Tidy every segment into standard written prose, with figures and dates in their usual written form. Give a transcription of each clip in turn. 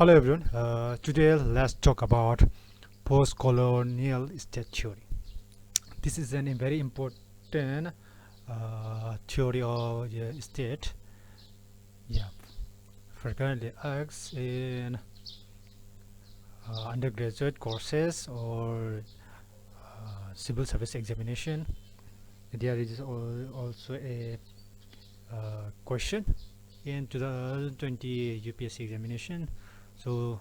Hello everyone. Today let's talk about post-colonial state theory. This is a very important theory of state. Yeah, frequently asked in undergraduate courses or civil service examination. There is also a question in 2020 UPSC examination. So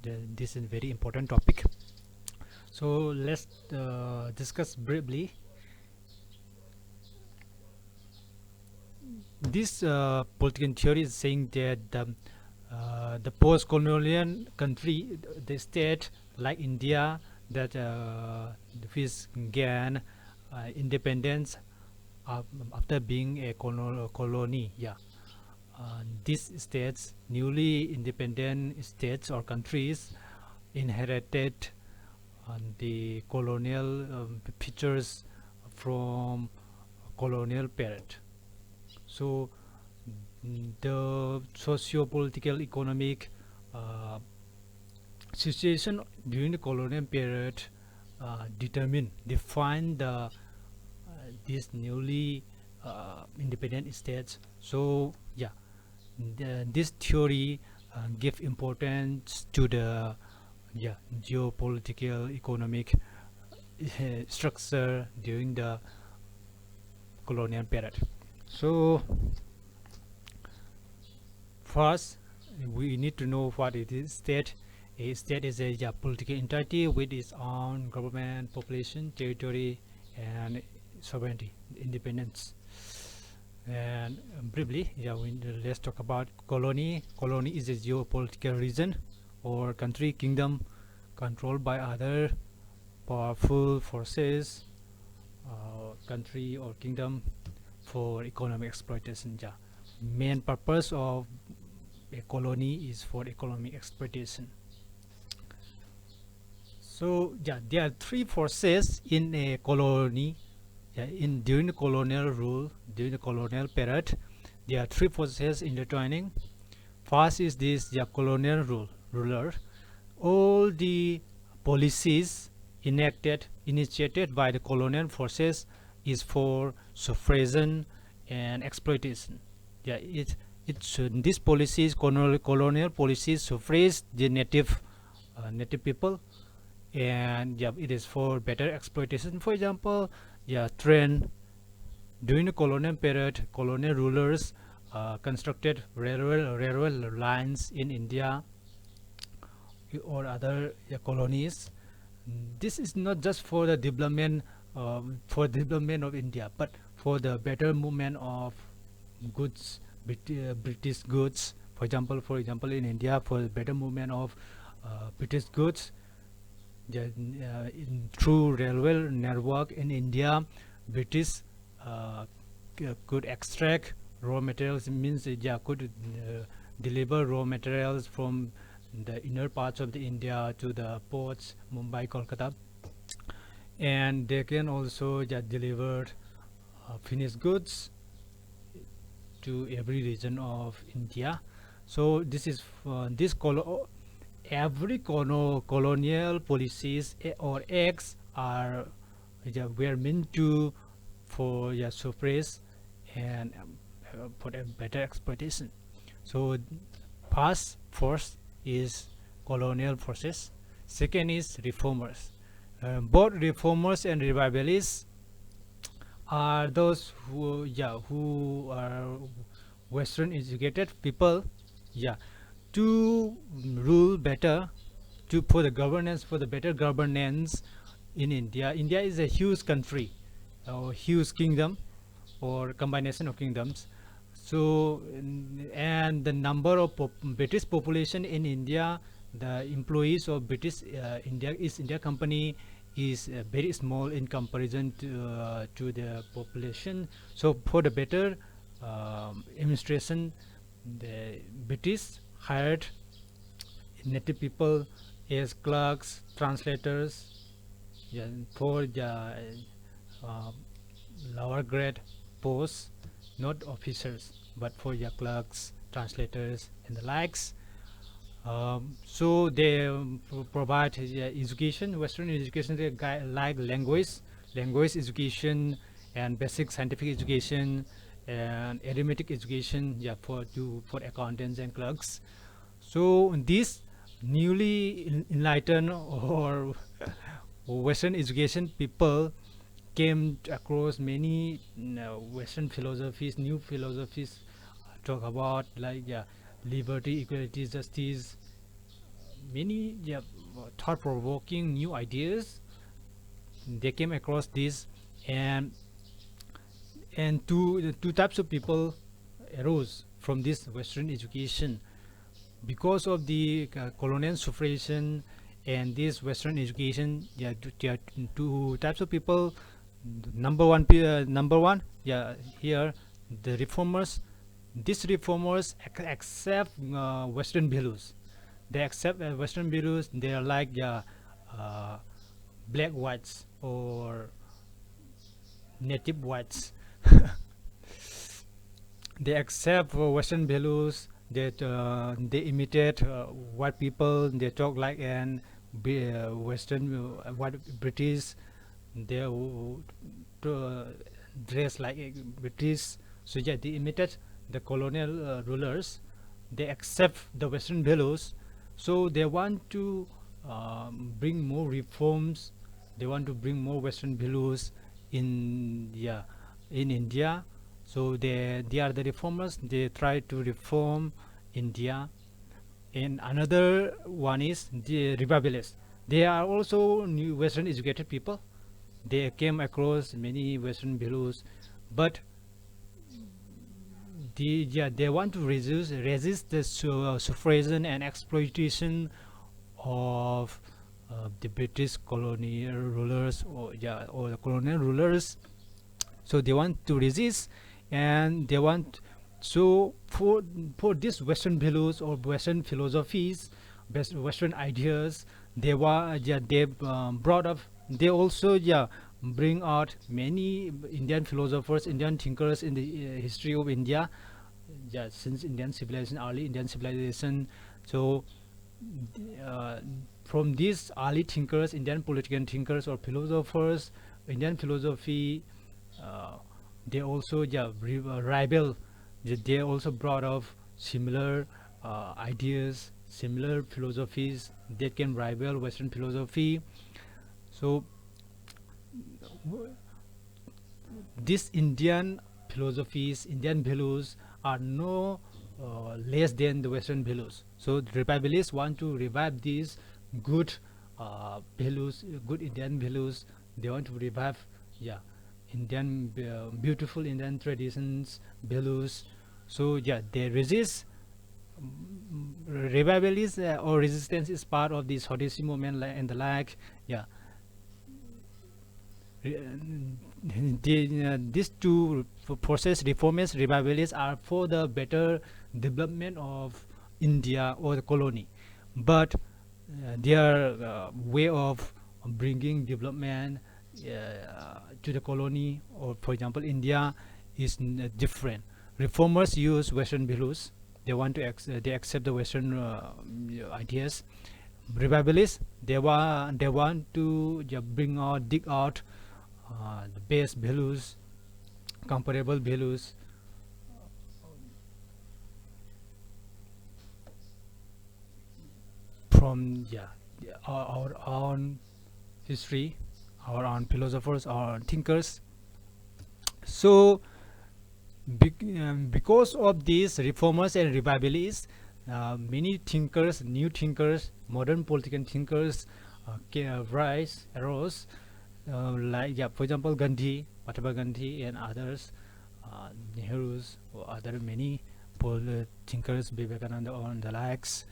this is a very important topic. So let's discuss briefly. This political theory is saying that the post-colonial country, the state like India, that which gain independence after being a colony. Yeah, these states, newly independent states or countries, inherited the colonial features from colonial period. So the socio-political economic uh, situation during the colonial period define these newly independent states. So yeah, this theory give importance to the geopolitical economic structure during the colonial period. So first, we need to know what it is state. A state is a political entity with its own government, population, territory, and sovereignty, independence. And briefly, let's talk about colony. Colony is a geopolitical region or country, kingdom controlled by other powerful forces, country or kingdom for economic exploitation. Yeah, main purpose of a colony is for economic exploitation. So yeah, there are three forces in a colony. Yeah, in during the colonial rule, during the colonial period, there are three forces intertwining. First is this colonial ruler. All the policies initiated by the colonial forces is for suppression and exploitation. Yeah, these policies, colonial policies, suppress the native people, and yeah, it is for better exploitation. For example, yeah, trend during the colonial period, colonial rulers constructed railway lines in India or other colonies. This is not just for the development of India, but for the better movement of goods, British goods. For example, in India, for the better movement of British goods, through railway network in India, British uh, could extract raw materials. Means could deliver raw materials from the inner parts of the India to the ports, Mumbai, Kolkata, and they can also deliver finished goods to every region of India. So this is every colonial policies or acts are were meant to for suppress and for a better exploitation. So first is colonial forces. Second is reformers. Both reformers and revivalists are those who are Western educated people, yeah, to rule better, to for the governance, for the better governance in India. India is a huge country, or huge kingdom, or combination of kingdoms. So and the number of British population in India, the employees of British India Company is very small in comparison to the population. So for the better administration, the British hired native people as clerks, translators, yeah, for the uh, lower grade posts, not officers, but for your clerks, translators, and the likes. So they provide education, Western education, they like language education, and basic scientific education, and arithmetic education, yeah, for accountants and clerks. So these newly enlightened or Western education people came across many Western philosophies, new philosophies, talk about like, yeah, liberty, equality, justice, many, yeah, thought-provoking new ideas. They came across this, and two types of people arose from this Western education because of the colonial sufferation and this Western education. Yeah, two types of people. Number one, yeah, here, the reformers. These reformers accept Western values. They accept Western values. They are like, yeah, uh, black whites or native whites. They accept Western values. That they imitate white people. They talk like an Western white British. They dress like a British. So yeah, they imitate the colonial rulers. They accept the Western values. So they want to bring more reforms. They want to bring more Western values in, yeah, in India. So they are the reformers. They try to reform India. And another one is the revivalists. They are also new Western educated people. They came across many Western values, but yeah, they want to resist the suffragan and exploitation of the British colonial rulers, or yeah, or the colonial rulers. So they want to resist, and they want, so for these Western values or Western philosophies, Western ideas, they were, yeah, they brought up, they also, yeah, bring out many Indian philosophers, Indian thinkers in the history of India, yeah, since Indian civilization, early Indian civilization. So uh, from these early thinkers, Indian political thinkers or philosophers, Indian philosophy, uh, they also, yeah, rival. They also brought up similar ideas, similar philosophies that can rival Western philosophy. So these Indian philosophies, Indian values are no less than the Western values. So the revivalists want to revive these good values, good Indian values. They want to revive, yeah, Indian beautiful Indian traditions, values. So yeah, they resist. Revivalists or resistance is part of this Swadeshi movement, and the like. Yeah, these two process, reformists, revivalists, are for the better development of India or the colony, but their way of bringing development to the colony, or for example India, is different. Reformers use Western values. They want to they accept the Western ideas. Revivalists, they want to bring out, dig out the best values, comparable values from, yeah, our own history, our own philosophers, our own thinkers. So because of these reformers and revivalists, many thinkers, new thinkers, modern political thinkers arose, like, yeah, for example Gandhi, Mahatma Gandhi, and others, Nehru's, or other many thinkers, Vivekananda, and the likes.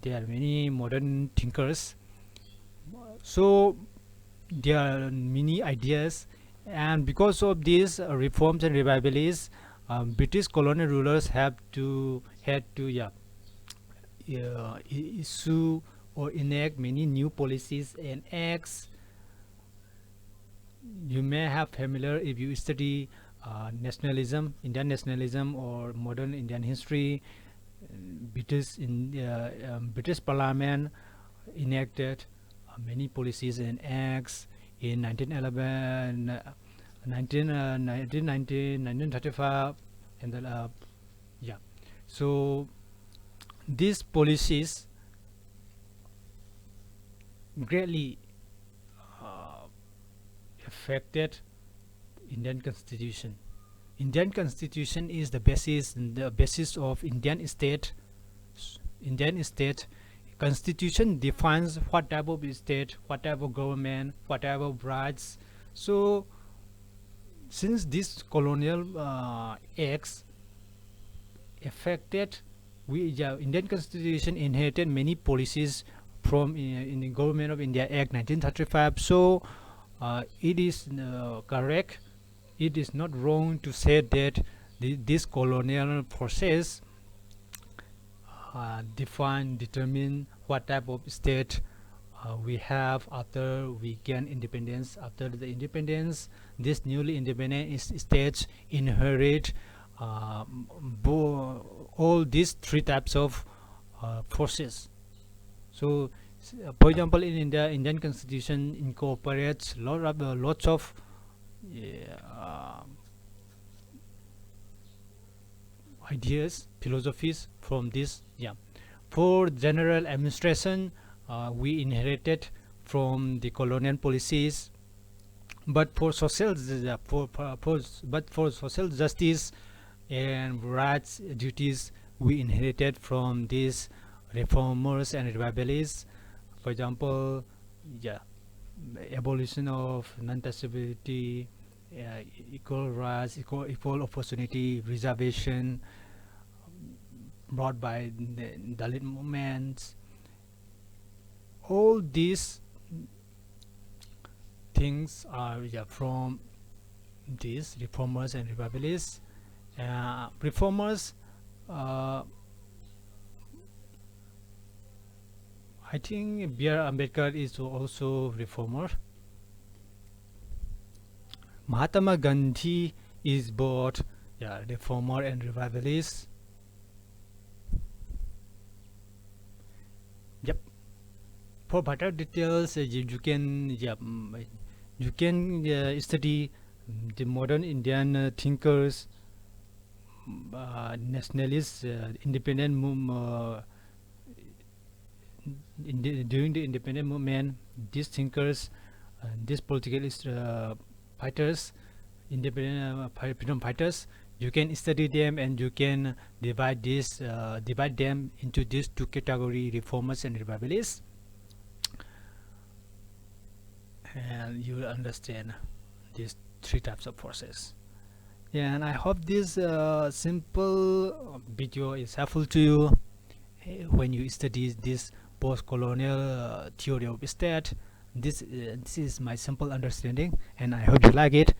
There are many modern thinkers. So there are many ideas, and because of these reforms and revivalists, British colonial rulers had to, yeah, issue or enact many new policies and acts. You may have familiar if you study nationalism, Indian nationalism, or modern Indian history. British Parliament enacted many policies and acts in 1911, 1935, and then yeah. So these policies greatly uh, affected Indian Constitution. Indian Constitution is the basis of Indian state. Indian state Constitution defines what type of state, what type of government, what type of rights. So since this colonial acts affected, Indian Constitution inherited many policies from in the Government of India Act 1935. So it is correct, it is not wrong to say that this colonial process determine what type of state we have after we gain independence. After the independence, this newly independent states inherit all these three types of forces. So for example, in India, Indian Constitution incorporates lots of yeah, ideas, philosophies from this. Yeah, for general administration, we inherited from the colonial policies. But for social justice and rights duties, we inherited from these reformers and revivalists. For example, yeah, abolition of non-touchability, equal rights, equal opportunity, reservation brought by the Dalit movements. All these things are, yeah, from these reformers and revivalists. Reformers, uh, I think B.R. Ambedkar is also reformer. Mahatma Gandhi is both, yeah, reformer and revivalist. Yep. For better details, you can, yeah, you can study the modern Indian thinkers, nationalists, independent during the independent movement. These thinkers, these political fighters, independent freedom fighters, you can study them and you can divide them into these two category: reformers and revivalists, and you will understand these three types of forces. Yeah, and I hope this simple video is helpful to you when you study this post-colonial theory of state. This is my simple understanding, and I hope you like it.